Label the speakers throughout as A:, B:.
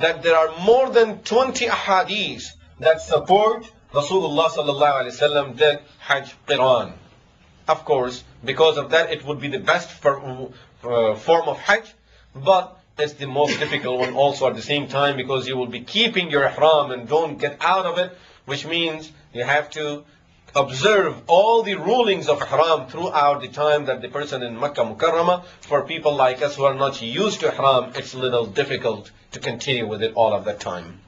A: that there are more than 20 ahadith that support Rasulullah sallallahu alaihi wasallam did Hajj Qiran. Of course, because of that, it would be the best form of Hajj, but it's the most difficult one also at the same time, because you will be keeping your ihram and don't get out of it, which means you have to observe all the rulings of ihram throughout the time that the person in Makkah Mukarramah. For people like us who are not used to ihram, it's a little difficult to continue with it all of that time.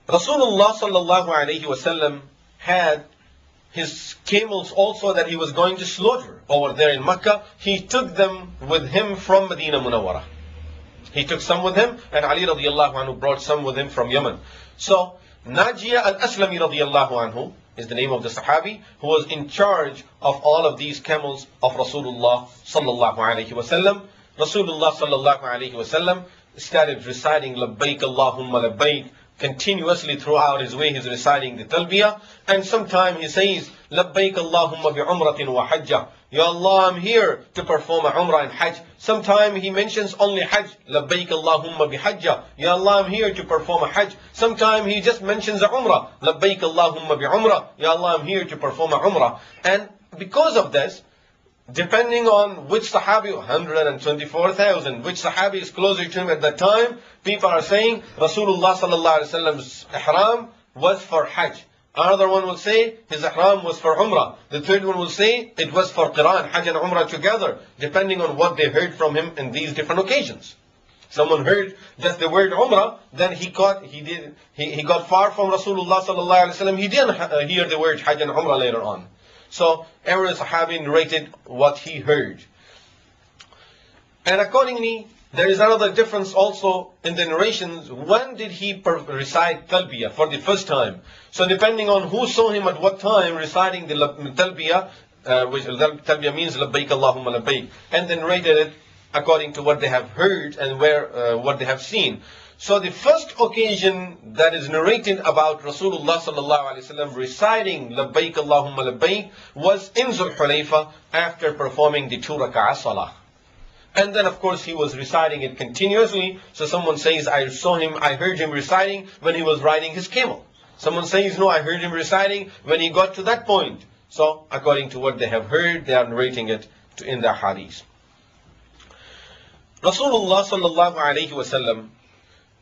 A: Rasulullah sallallahu alaihi wasallam had his camels also that he was going to slaughter over there in Makkah. He took them with him from Medina Munawwara. He took some with him, and Ali radiallahu anhu brought some with him from Yemen. So Najiyah al-Aslami radiallahu anhu is the name of the Sahabi who was in charge of all of these camels of Rasulullah sallallahu alaihi wasallam. Rasulullah sallallahu alaihi wasallam started reciting Labbaik Allahumma Labbaik continuously throughout his way. He's reciting the Talbiyah, and sometime he says Labbaik Allahumma bi umratin wa hajjah. Ya Allah, I'm here to perform a umrah and hajj. Sometime he mentions only hajj, Labbaik Allahumma bi hajjah. Ya Allah, I'm here to perform a hajj. Sometime he just mentions a umrah, Labbaik Allahumma bi umrah. Ya Allah, I'm here to perform a umrah. And because of this, depending on which Sahabi, 124,000, which Sahabi is closer to him at that time, people are saying Rasulullah sallallahu alaihi wasallam's ihram was for hajj. Another one will say his ihram was for umrah. The third one will say it was for qiran, hajj and umrah together, depending on what they heard from him in these different occasions. Someone heard just the word umrah, then he got far from Rasulullah sallallahu alaihi wasallam. He didn't hear the word hajj and umrah later on. So every Sahabi narrated what he heard. And accordingly, there is another difference also in the narrations. When did he recite Talbiyah for the first time? So depending on who saw him at what time reciting the Talbiyah, which Talbiyah means Labbaik Allahumma Labbaik, and then narrated it according to what they have heard and what they have seen. So the first occasion that is narrated about Rasulullah sallallahu alaihi wasallam reciting Labbaik Allahumma Labbaik was in Zul Hulayfa after performing the 2 rak'ah salah. And then of course he was reciting it continuously. So someone says, I heard him reciting when he was riding his camel. Someone says, no, I heard him reciting when he got to that point. So according to what they have heard, they are narrating it in their hadith. Rasulullah sallallahu alaihi wasallam,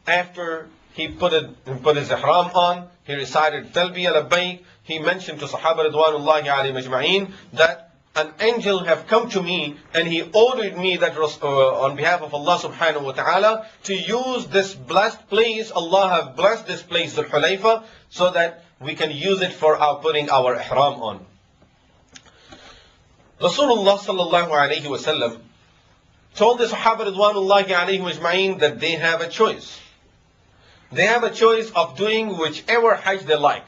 A: after he put his ihram on, he recited Talbiyah Labbaik. He mentioned to Sahaba Ridwanullahi alayhim ajma'een that an angel have come to me and he ordered me that on behalf of Allah subhanahu wa ta'ala to use this blessed place. Allah have blessed this place, Dhul Hulayfa, so that we can use it for putting our ihram on. Rasulullah sallallahu alayhi wa sallam told the Sahaba Ridwanullahi alayhim ajma'een that they have a choice. They have a choice of doing whichever hajj they like,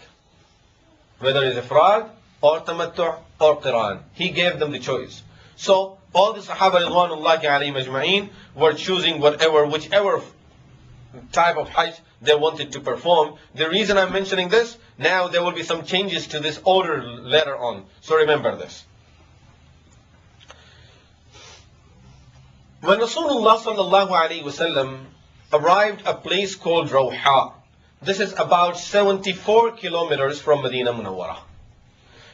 A: whether it's ifrad or tamattu' or qiran. He gave them the choice. So all the Sahaba Ridwanullahi alayhim ajma'een were choosing whichever type of hajj they wanted to perform. The reason I'm mentioning this, now there will be some changes to this order later on. So remember this. When Rasulullah sallallahu alayhi wasallam arrived a place called Rawha, this is about 74 kilometers from Medina Munawwara.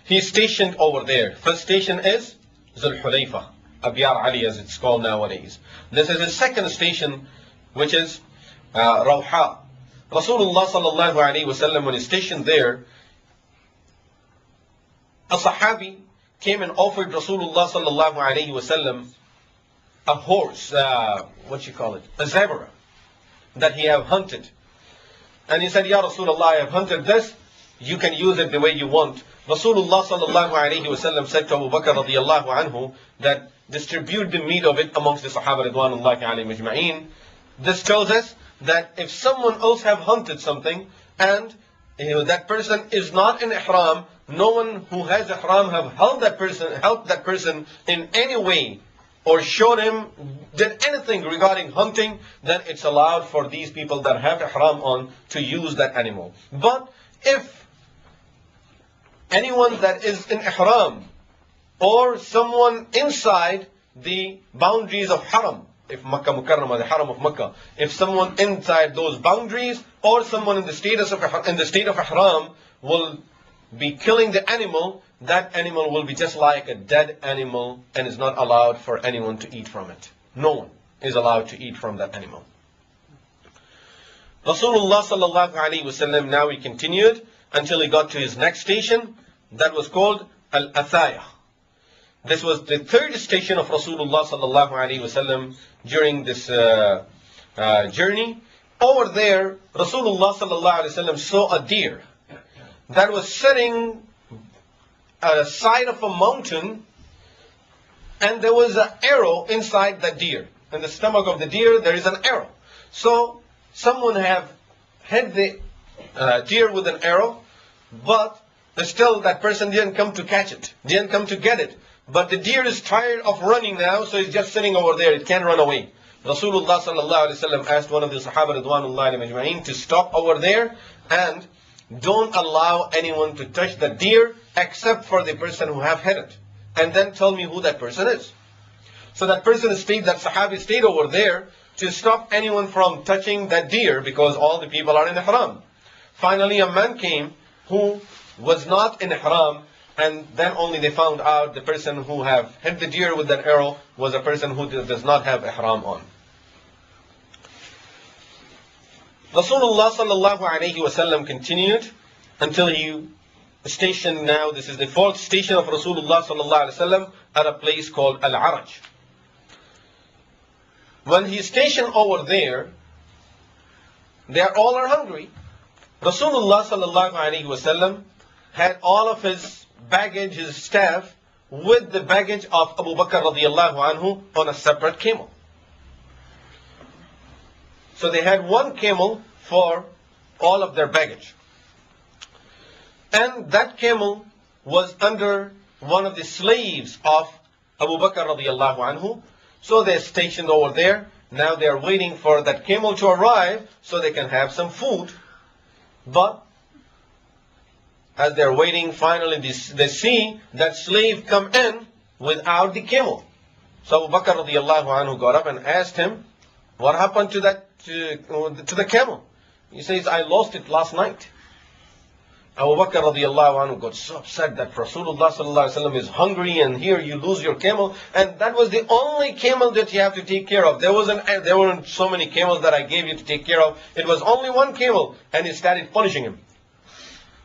A: He is stationed over there. First station is Zul Hulayfa, Abiyar Ali as it's called nowadays. This is his second station, which is Rawha. Rasulullah sallallahu alayhi wasallam, when he stationed there, a Sahabi came and offered Rasulullah sallallahu alayhi wasallam a horse, a zebra that he have hunted. And he said, Ya Rasulullah, I have hunted this, you can use it the way you want. Rasulullah sallallahu alayhi wasallam said to Abu Bakr radiyallahu anhu that distribute the meat of it amongst the Sahaba Ridwanullahi alayhim ajma'een. This tells us that if someone else have hunted something and that person is not in ihram, no one who has ihram have helped that person in any way or showed him, did anything regarding hunting, then it's allowed for these people that have ihram on to use that animal. But if anyone that is in ihram or someone inside the boundaries of haram if Makkah Mukarramah, the Haram of Makkah, if someone inside those boundaries or someone in the state of Ihram will be killing the animal, that animal will be just like a dead animal and is not allowed for anyone to eat from it. No one is allowed to eat from that animal. Rasulullah sallallahu alaihi wasallam, now he continued until he got to his next station, that was called Al-Athaya. This was the third station of Rasulullah sallallahu alaihi wasallam during this journey. Over there, Rasulullah sallallahu alaihi wasallam saw a deer that was sitting at the side of a mountain, and there was an arrow inside the deer. In the stomach of the deer, there is an arrow. So someone have hit the deer with an arrow, but still that person didn't come to catch it, didn't come to get it. But the deer is tired of running now, so it's just sitting over there. It can't run away. Rasulullah sallallahu alaihi wasallam asked one of the Sahaba Ridwanullahi Majma'in to stop over there and don't allow anyone to touch the deer except for the person who have hit it. And then tell me who that person is. So that person stayed, that Sahabi stayed over there to stop anyone from touching that deer because all the people are in Ihram. Finally a man came who was not in Ihram, and then only they found out the person who have hit the deer with that arrow was a person who does not have Ihram on. Rasulullah sallallahu alayhi wasallam continued until he stationed, now this is the fourth station of Rasulullah sallallahu alayhi wasallam, at a place called Al-Araj. When he stationed over there, they all are hungry. Rasulullah sallallahu alayhi wasallam had all of his baggage, his staff, with the baggage of Abu Bakr radiallahu anhu on a separate camel. So they had one camel for all of their baggage. And that camel was under one of the slaves of Abu Bakr radiallahu anhu. So they're stationed over there. Now they're waiting for that camel to arrive so they can have some food. But as they're waiting, finally they see that slave come in without the camel. So Abu Bakr radiallahu anhu got up and asked him, what happened to the camel? He says, I lost it last night. Abu Bakr radiallahu anhu got so upset that Rasulullah sallallahu alaihi wasallam is hungry and here you lose your camel, and that was the only camel that you have to take care of. There weren't so many camels that I gave you to take care of. It was only one camel, and he started punishing him.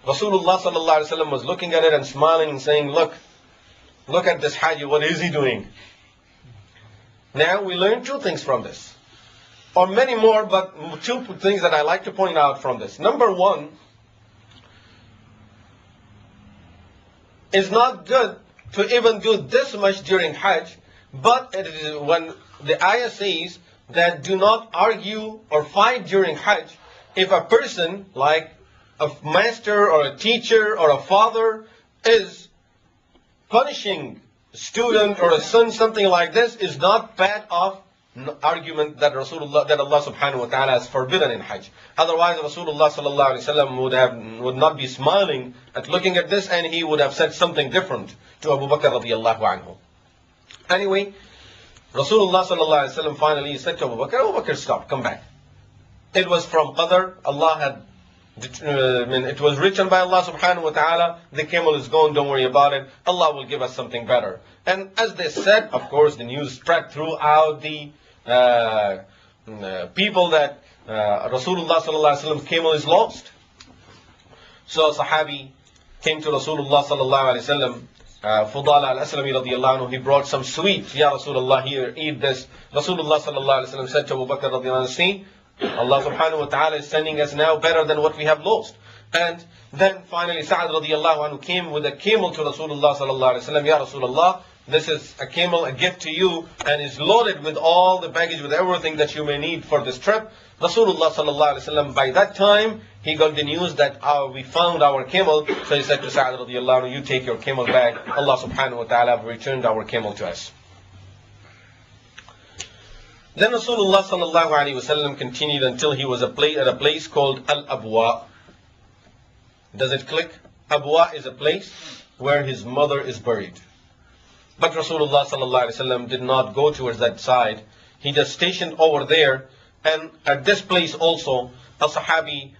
A: Rasulullah sallallahu alaihi wasallam was looking at it and smiling and saying, look at this Hajj, what is he doing? Now we learn two things from this, or many more, but two things that I like to point out from this. Number one, it's not good to even do this much during Hajj, but it is when the ayah says that do not argue or fight during Hajj. If a person like a master or a teacher or a father is punishing a student or a son, something like this, is not part of argument that Allah subhanahu wa ta'ala has forbidden in Hajj. Otherwise Rasulullah sallallahu alaihi wasallam would not be smiling at looking at this, and he would have said something different to Abu Bakr radiallahu anhu. Anyway, Rasulullah sallallahu alaihi wasallam finally said to Abu Bakr, stop, come back. It was from Qadr. Allah had it was written by Allah subhanahu wa ta'ala, the camel is gone, don't worry about it, Allah will give us something better. And as they said, of course the news spread throughout the people that Rasulullah sallallahu alaihi wasallam's camel is lost. So a Sahabi came to Rasulullah sallallahu alaihi wasallam, Fudala al-Aslami radiyallahu anhu, he brought some sweet. Ya Rasulullah, here, eat this. Rasulullah sallallahu alaihi wasallam said to Abu Bakr radiyallahu anhu, see, Allah subhanahu wa ta'ala is sending us now better than what we have lost. And then finally Sa'ad radiallahu anhu came with a camel to Rasulullah sallallahu alaihi wasallam. Ya Rasulullah, this is a camel, a gift to you, and is loaded with all the baggage, with everything that you may need for this trip. Rasulullah sallallahu alaihi wasallam, by that time, he got the news that we found our camel. So he said to Sa'ad radiallahu anhu, you take your camel back. Allah subhanahu wa ta'ala returned our camel to us. Then Rasulullah sallallahu alaihi wasallam continued until he was at a place called Al-Abwa. Does it click? Abwa is a place where his mother is buried. But Rasulullah sallallahu alaihi wasallam did not go towards that side. he just stationed over there. And at this place also, a Sahabi